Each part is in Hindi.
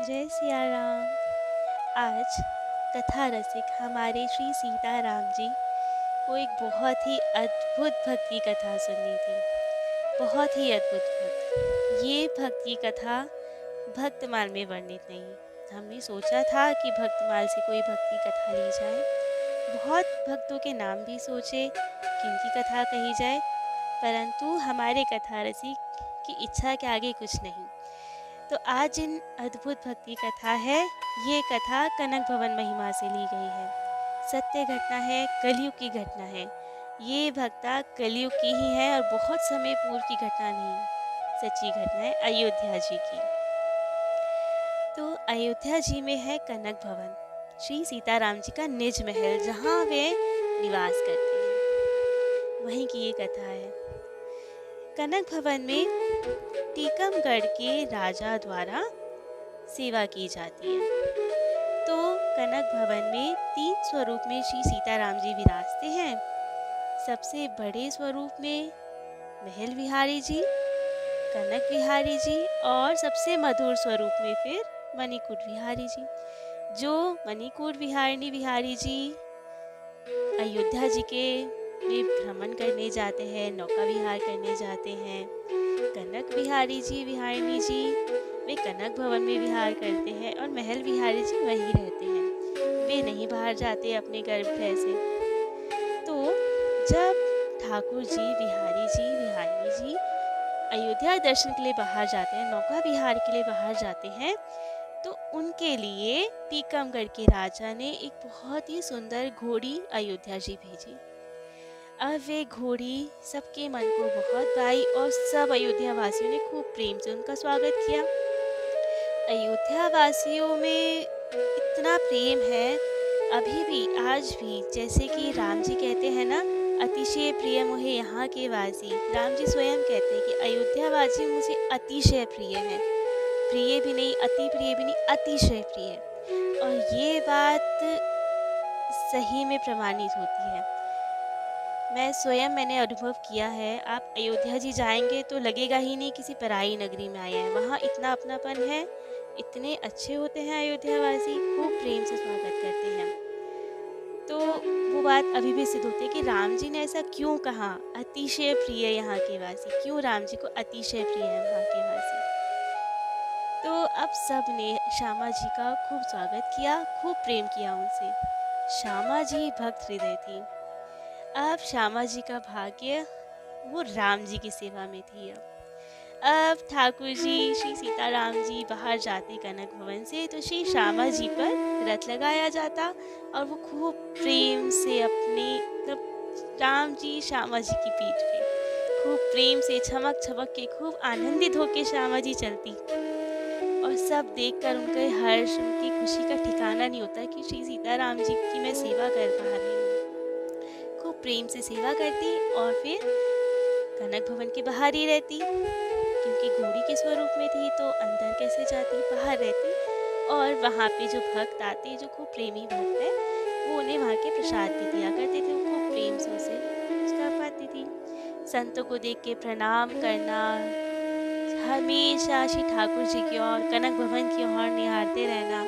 जय सिया राम। आज कथा रसिक हमारे श्री सीताराम जी को एक बहुत ही अद्भुत भक्ति कथा सुननी थी। बहुत ही अद्भुत भक्त। ये भक्ति कथा भक्तमाल में वर्णित नहीं। हमने सोचा था कि भक्तमाल से कोई भक्ति कथा ली जाए। बहुत भक्तों के नाम भी सोचे किनकी कथा कही जाए, परंतु हमारे कथा रसिक की इच्छा के आगे कुछ नहीं। तो आज जिन अद्भुत भक्ति कथा है, ये कथा कनक भवन महिमा से ली गई है। सत्य घटना है, कलयुग की घटना है। ये भक्ता कलयुग की ही है और बहुत समय पूर्व की घटना नहीं, सच्ची घटना है अयोध्या जी की। तो अयोध्या जी में है कनक भवन, श्री सीताराम जी का निज महल, जहाँ वे निवास करते हैं। वहीं की ये कथा है। कनक भवन में टीकमगढ़ के राजा द्वारा सेवा की जाती है। तो कनक भवन में 3 स्वरूप में श्री सीताराम जी विराजते हैं। सबसे बड़े स्वरूप में महल विहारी जी, कनक विहारी जी, और सबसे मधुर स्वरूप में फिर मणिकूट विहारी जी। जो मणिकूट विहारी जी अयोध्या जी के में भ्रमण करने जाते हैं, नौका विहार करने जाते हैं। कनक विहारी जी विहारिणी जी वे कनक भवन में विहार करते हैं और महल विहारी जी वहीं रहते हैं। वे नहीं बाहर जाते अपने गर्भगृह से। तो जब ठाकुर जी विहारिणी जी अयोध्या दर्शन के लिए बाहर जाते हैं, नौका विहार के लिए बाहर जाते हैं, तो उनके लिए टीकमगढ़ के राजा ने एक बहुत ही सुंदर घोड़ी अयोध्या जी भेजी। अब वे घोड़ी सबके मन को बहुत भाई और सब अयोध्या वासियों ने खूब प्रेम से उनका स्वागत किया। अयोध्या वासियों में इतना प्रेम है अभी भी, आज भी, जैसे कि राम जी कहते हैं ना, अतिशय प्रिय मुझे यहाँ के वासी। राम जी स्वयं कहते हैं कि अयोध्या वासी मुझे अतिशय प्रिय है। प्रिय भी नहीं, अति प्रिय भी नहीं, अतिशय प्रिय। और ये बात सही में प्रमाणित होती है। मैंने अनुभव किया है। आप अयोध्या जी जाएंगे तो लगेगा ही नहीं किसी पराई नगरी में आए हैं। वहाँ इतना अपनापन है, इतने अच्छे होते हैं अयोध्या वासी, खूब प्रेम से स्वागत करते हैं। तो वो बात अभी भी सिद्ध होती है कि राम जी ने ऐसा क्यों कहा, अतिशय प्रिय यहाँ के वासी, क्यों राम जी को अतिशय प्रिय है वहाँ के वासी। तो अब सब ने श्यामा जी का खूब स्वागत किया, खूब प्रेम किया उनसे। श्यामा जी भक्त हृदय थी। अब श्यामा जी का भाग्य वो राम जी की सेवा में थी। अब ठाकुर जी श्री सीताराम जी बाहर जाते कनक भवन से, तो श्री श्यामा जी पर रथ लगाया जाता और वो खूब प्रेम से अपने मतलब राम जी श्यामा जी की पीठ पे खूब प्रेम से छमक छमक के खूब आनंदित होके श्यामा जी चलती। और सब देखकर उनके हर्ष, उनकी खुशी का ठिकाना नहीं होता कि श्री सीताराम जी की मैं सेवा कर पा रही हूँ। खूब प्रेम से सेवा करती और फिर कनक भवन के बाहर ही रहती, क्योंकि घोड़ी के स्वरूप में थी तो अंदर कैसे जाती, बाहर रहती। और वहाँ पे जो भक्त आते, जो खूब प्रेमी भक्त है, वो उन्हें वहाँ के प्रसाद भी दिया करते थे। वो खूब प्रेम से उसे उसका पाती थी। संतों को देख के प्रणाम करना, हमेशा श्री ठाकुर जी की ओर, कनक भवन की ओर निहारते रहना,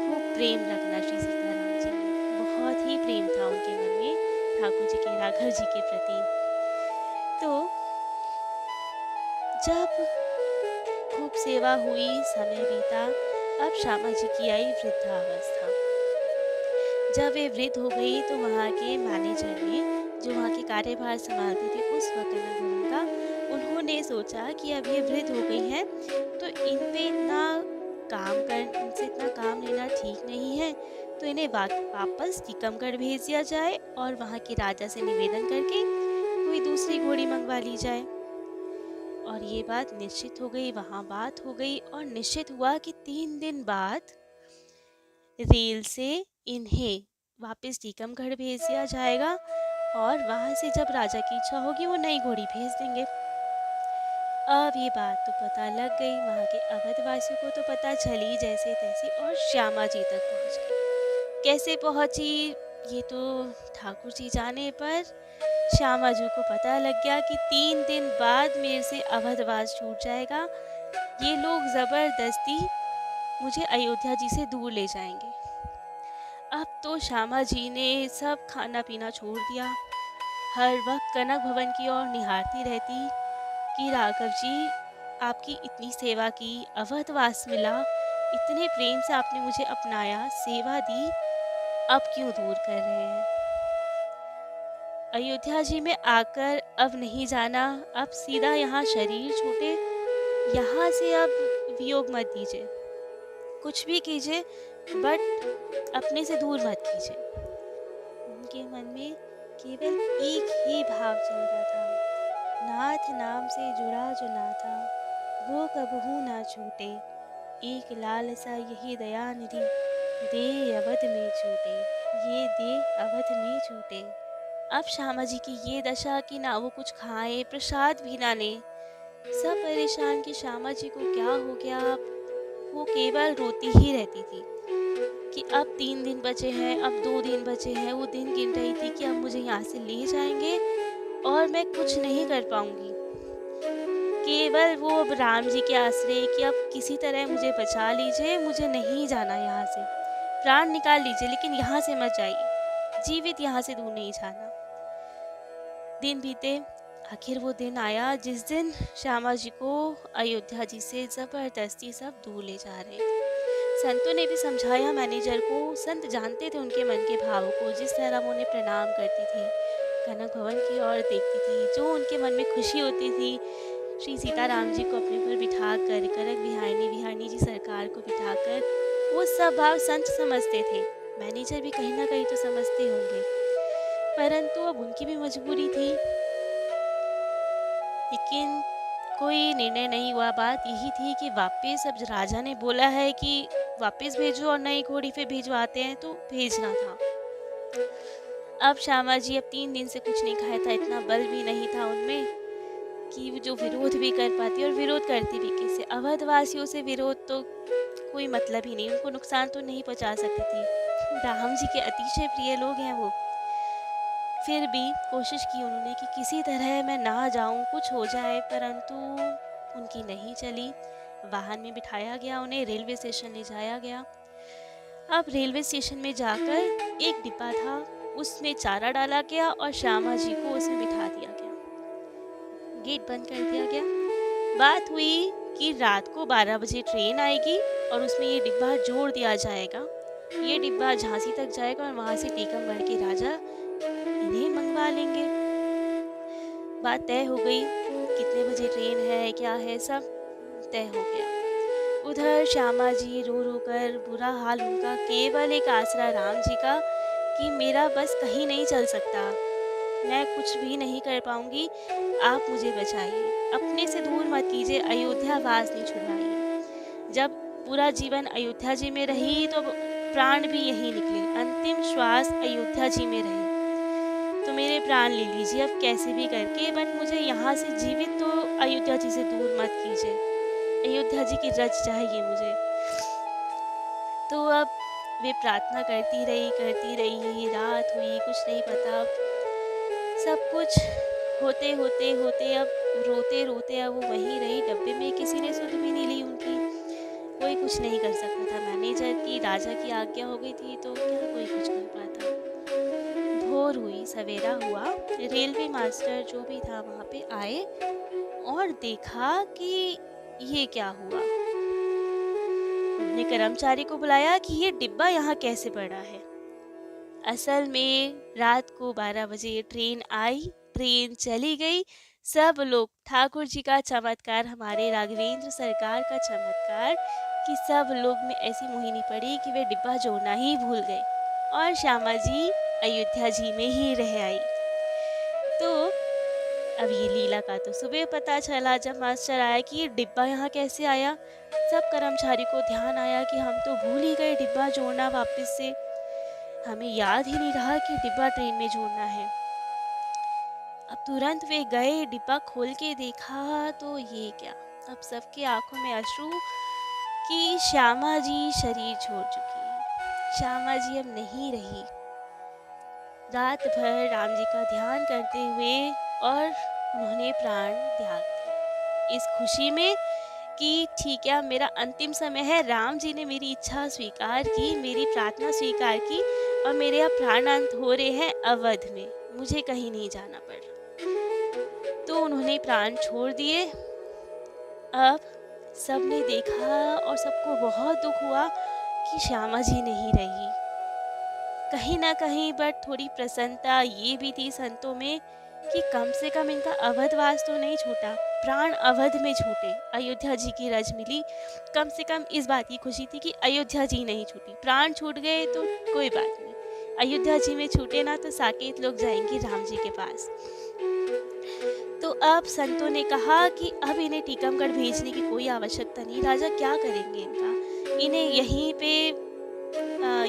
खूब प्रेम रखना श्री सीताराम जी में। बहुत ही प्रेम था उनके मन में ठाकुर जी के, राघव जी के प्रति। तो जब खूब सेवा हुई, समय बीता, अब श्यामा जी की आई वृद्धावस्था। जब वे वृद्ध हो गई तो वहाँ के मैनेजर ने, जो वहाँ के कार्यभार संभालते थे उस वक्त कनक भवन का, उन्होंने सोचा कि अब ये वृद्ध हो गई हैं तो इन पे इनसे इतना काम लेना ठीक नहीं है, तो इन्हें वापस टीकमगढ़ भेज दिया जाए और वहाँ के राजा से निवेदन करके कोई दूसरी घोड़ी मंगवा ली जाए। और ये बात निश्चित हो गई, वहाँ बात हो गई और निश्चित हुआ कि 3 दिन बाद रेल से इन्हें वापस टीकमगढ़ भेज दिया जाएगा और वहाँ से जब राजा की इच्छा होगी वो नई घोड़ी भेज देंगे। अब ये बात तो पता लग गई, वहाँ के अवधवासियों को तो पता चली जैसे तैसे, और श्यामा जी तक पहुँच गई। कैसे पहुँची ये तो ठाकुर जी जाने पर श्यामा जी को पता लग गया कि 3 दिन बाद मेरे से अवधवास छूट जाएगा। ये लोग ज़बरदस्ती मुझे अयोध्या जी से दूर ले जाएंगे। अब तो श्यामा जी ने सब खाना पीना छोड़ दिया। हर वक्त कनक भवन की ओर निहारती रहती कि राघव जी, आपकी इतनी सेवा की, अवधवास मिला, इतने प्रेम से आपने मुझे अपनाया, सेवा दी, अब क्यों दूर कर रहे हैं? अयोध्या जी में आकर अब नहीं जाना, अब सीधा यहाँ शरीर छूटे, यहाँ से अब वियोग मत दीजिए, कुछ भी कीजिए, बट अपने से दूर मत कीजिए। उनके मन में केवल एक ही भाव चल रहा था, नाथ नाम से जुड़ा जो नाता, वो कबहू ना छूटे, एक लालसा यही दया निधि, दे अवध में छूटे, ये दे अवध में छूटे। अब श्यामा जी की ये दशा कि ना वो कुछ खाए, प्रसाद भी ना लें। सब परेशान कि श्यामा जी को क्या हो गया। अब वो केवल रोती ही रहती थी कि अब 3 दिन बचे हैं, अब 2 दिन बचे हैं। वो दिन गिन रही थी कि अब मुझे यहाँ से ले जाएंगे और मैं कुछ नहीं कर पाऊंगी। केवल वो अब राम जी के आश्रय कि अब किसी तरह मुझे बचा लीजिए, मुझे नहीं जाना यहाँ से, प्राण निकाल लीजिए, लेकिन यहाँ से मत जाइए, जीवित यहाँ से दूर नहीं जाना। दिन बीते, आखिर वो दिन आया जिस दिन श्यामा जी को अयोध्या जी से जबरदस्ती सब दूर ले जा रहे। संतों ने भी समझाया मैनेजर को। संत जानते थे उनके मन के भावों को। जिस तरह वो उन्हें प्रणाम करती थी, कनक भवन की ओर देखती थी, जो उनके मन में खुशी होती थी, श्री सीताराम जी को अपने पर बिठाकर, कनक बिहारनी जी सरकार को बिठाकर, वो सब भाव संत समझते थे। मैनेजर भी कहीं ना कहीं तो समझते होंगे, परंतु अब उनकी भी मजबूरी थी। लेकिन कोई निर्णय नहीं हुआ। बात यही थी कि वापस, अब राजा ने बोला है कि वापस भेजो और नई घोड़ी पे भिजवाते हैं, तो भेजना था। अब श्यामा जी अब 3 दिन से कुछ नहीं खाया था, इतना बल भी नहीं था उनमें कि वो जो विरोध भी कर पाती, और विरोध करती भी किससे? अवधवासियों से विरोध तो कोई मतलब ही नहीं, उनको नुकसान तो नहीं पहुंचा सकती थी। राम जी के अतिशय प्रिय लोग हैं वो। फिर भी कोशिश की उन्होंने कि किसी तरह मैं ना जाऊं, कुछ हो जाए, परंतु उनकी नहीं चली। वाहन में बिठाया गया, उन्हें रेलवे स्टेशन ले जाया गया। अब रेलवे स्टेशन में जाकर एक डिब्बा था, उसमें चारा डाला गया और श्यामा जी को उसमें बिठा दिया गया, गेट बंद कर दिया गया। बात हुई कि रात को 12 बजे ट्रेन आएगी और उसमें ये डिब्बा जोड़ दिया जाएगा। ये डिब्बा झांसी तक जाएगा और वहां से टीकमगढ़ के राजा इन्हें मंगवा लेंगे। बात तय हो गई, कितने बजे ट्रेन है, क्या है, सब तय हो गया। उधर श्यामा जी रो रो कर, बुरा हाल उनका, केवल एक आसरा राम जी का कि मेरा बस कहीं नहीं चल सकता, मैं कुछ भी नहीं कर पाऊंगी, आप मुझे बचाइए, अपने से दूर मत कीजिए, अयोध्या वास नहीं छुड़वाइए। जब पूरा जीवन अयोध्या जी में रही तो प्राण भी यही निकले, अंतिम श्वास अयोध्या जी में रहे, तो मेरे प्राण ले लीजिए अब कैसे भी करके, बट मुझे यहाँ से जीवित तो अयोध्या जी से दूर मत कीजिए, अयोध्या जी की रज चाहिए मुझे। तो अब वे प्रार्थना करती रही, रात हुई, कुछ नहीं पता। सब कुछ होते होते होते अब रोते रोते अब वो वहीं रही डब्बे में, किसी ने सुध भी नहीं ली उनकी, कोई कुछ नहीं कर सकता था। मैनेजर की, राजा की आज्ञा हो गई थी, तो क्या कोई कुछ कर पाता। भोर हुई, सवेरा हुआ, रेलवे मास्टर जो भी था वहाँ पे आए और देखा कि ये क्या हुआ। उन्होंने कर्मचारी को बुलाया कि ये डिब्बा यहाँ कैसे पड़ा है। असल में रात को 12 बजे ट्रेन आई, ट्रेन चली गई, सब लोग, ठाकुर जी का चमत्कार, हमारे राघवेंद्र सरकार का चमत्कार, कि सब लोग में ऐसी मोहिनी पड़ी कि वे डिब्बा जोड़ना ही भूल गए और श्यामा जी अयोध्या जी में ही रह आई। तो अब ये लीला का तो सुबह पता चला जब मास्टर आया कि ये डिब्बा यहाँ कैसे आया। सब कर्मचारी को ध्यान आया कि हम तो भूल ही गए डिब्बा जोड़ना, वापस से हमें याद ही नहीं रहा कि डिब्बा ट्रेन में जोड़ना है। अब तुरंत वे गए, डिब्बा खोल के देखा तो ये क्या, अब सबके आंखों में अश्रु कि श्यामा जी शरीर छोड़ चुकी है, श्यामा जी अब नहीं रही। रात भर राम जी का ध्यान करते हुए और उन्होंने प्राण त्याग दिए, इस खुशी में कि ठीक है, अब मेरा अंतिम समय है। राम जी ने मेरी इच्छा स्वीकार की, मेरी प्रार्थना स्वीकार की और मेरे अब प्राण अंत हो रहे हैं अवध में, मुझे कहीं नहीं जाना पड़ रहा। तो उन्होंने प्राण छोड़ दिए। अब सबने देखा और सबको बहुत दुख हुआ कि श्यामा जी नहीं रही। कहीं न कहीं बट थोड़ी प्रसन्नता ये भी थी संतों में कि कम से कम इनका अवधवास तो नहीं छूटा, प्राण अवध में छूटे, अयोध्या जी की रज मिली। कम से कम इस बात की खुशी थी कि अयोध्या जी नहीं छूटी, प्राण छूट गए तो कोई बात नहीं, अयोध्या जी में छूटे ना तो साकेत लोग जाएंगे राम जी के पास। तो अब संतों ने कहा कि अब इन्हें टीकमगढ़ भेजने की कोई आवश्यकता नहीं, राजा क्या करेंगे इनका, इन्हें यहीं पे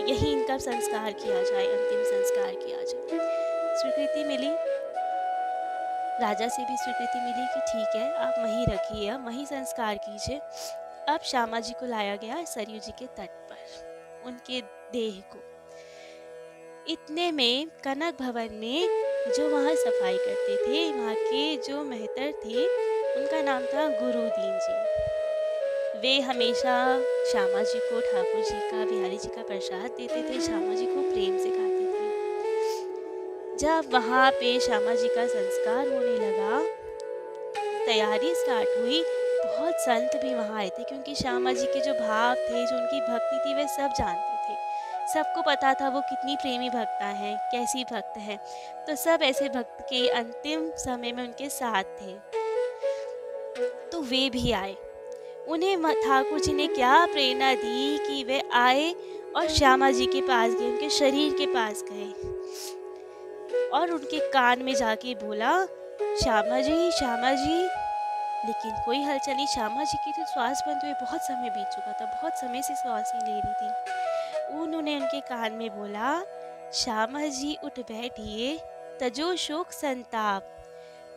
यहीं इनका संस्कार किया जाए, अंतिम संस्कार किया जाए। स्वीकृति मिली, राजा से भी स्वीकृति मिली कि ठीक है आप वहीं रखिए, अब वहीं संस्कार कीजिए। अब श्यामा जी को लाया गया सरयू जी के तट पर, उनके देह को। इतने में कनक भवन में जो वहाँ सफाई करते थे, वहाँ के जो मेहतर थे, उनका नाम था गुरुदीन जी। वे हमेशा श्यामा जी को ठाकुर जी का, बिहारी जी का प्रसाद देते थे, श्यामा जी को प्रेम से खाते थे। जब वहाँ पे श्यामा जी का संस्कार होने लगा, तैयारी स्टार्ट हुई, बहुत संत भी वहाँ आए थे क्योंकि श्यामा जी के जो भाव थे, जो उनकी भक्ति थी, वे सब जानते थे। सबको पता था वो कितनी प्रेमी भक्ता हैं, कैसी भक्त हैं। तो सब ऐसे भक्त के अंतिम समय में उनके साथ थे। तो वे भी आए। उन्हें ठाकुर जी ने क्या प्रेरणा दी कि वे आए और श्यामा जी के पास गए, उनके शरीर के पास गए और उनके कान में जाके बोला, श्यामा जी, श्यामा जी। लेकिन कोई हलचल नहीं। श्यामा जी की तो श्वास बंद हुए बहुत समय बीत चुका था, बहुत समय से श्वास ही ले रही थी। उन्होंने उनके कान में बोला, श्यामा जी उठ बैठिए, तजो शोक संताप,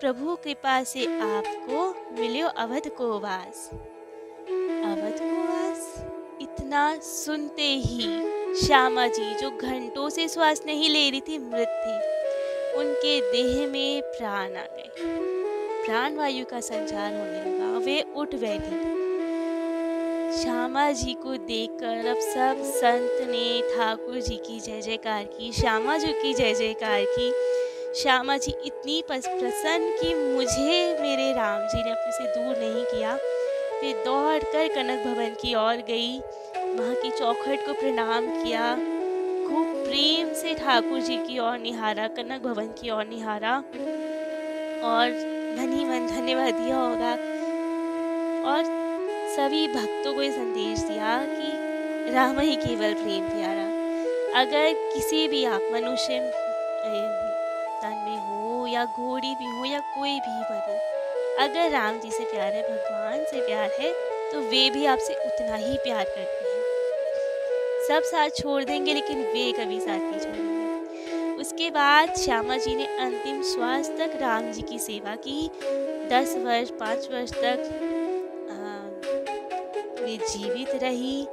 प्रभु कृपा से आपको मिलियो अवध को वास। अवध को वास, इतना सुनते ही श्यामा जी जो घंटों से श्वास नहीं ले रही थी, मृत थी, उनके देह में प्राण आ गए, प्राण वायु का संचार होने लगा, वे उठ बैठी। श्यामा जी को देखकर अब सब संत ने ठाकुर जी की जय जयकार की, श्यामा जी की जय जयकार की। श्यामा जी इतनी प्रसन्न कि मुझे मेरे राम जी ने अपने से दूर नहीं किया। वे दौड़कर कनक भवन की ओर गई, वहाँ की चौखट को प्रणाम किया, खूब प्रेम से ठाकुर जी की ओर निहारा, कनक भवन की ओर निहारा और धनी मन धन्यवाद दिया होगा और सभी भक्तों को ये संदेश दिया कि राम ही केवल प्रेम प्यारा। अगर किसी भी आप मनुष्य तन में हो या घोड़ी भी हो या कोई भी बनो, अगर राम जी से प्यार है, भगवान से प्यार है, तो वे भी आपसे उतना ही प्यार करते हैं। सब साथ छोड़ देंगे लेकिन वे कभी साथ नहीं छोड़ेंगे। उसके बाद श्यामा जी ने अंतिम श्वास तक राम जी की सेवा की। 10 वर्ष 5 वर्ष तक वे जीवित रही,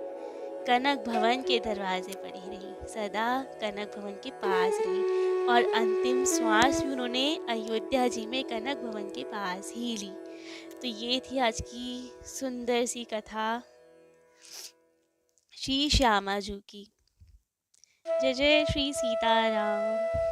कनक भवन के दरवाजे पर ही रही, सदा कनक भवन के पास रही और अंतिम श्वास भी उन्होंने अयोध्या जी में कनक भवन के पास ही ली। तो ये थी आज की सुंदर सी कथा श्री श्यामा जी की। जय जय श्री सीताराम।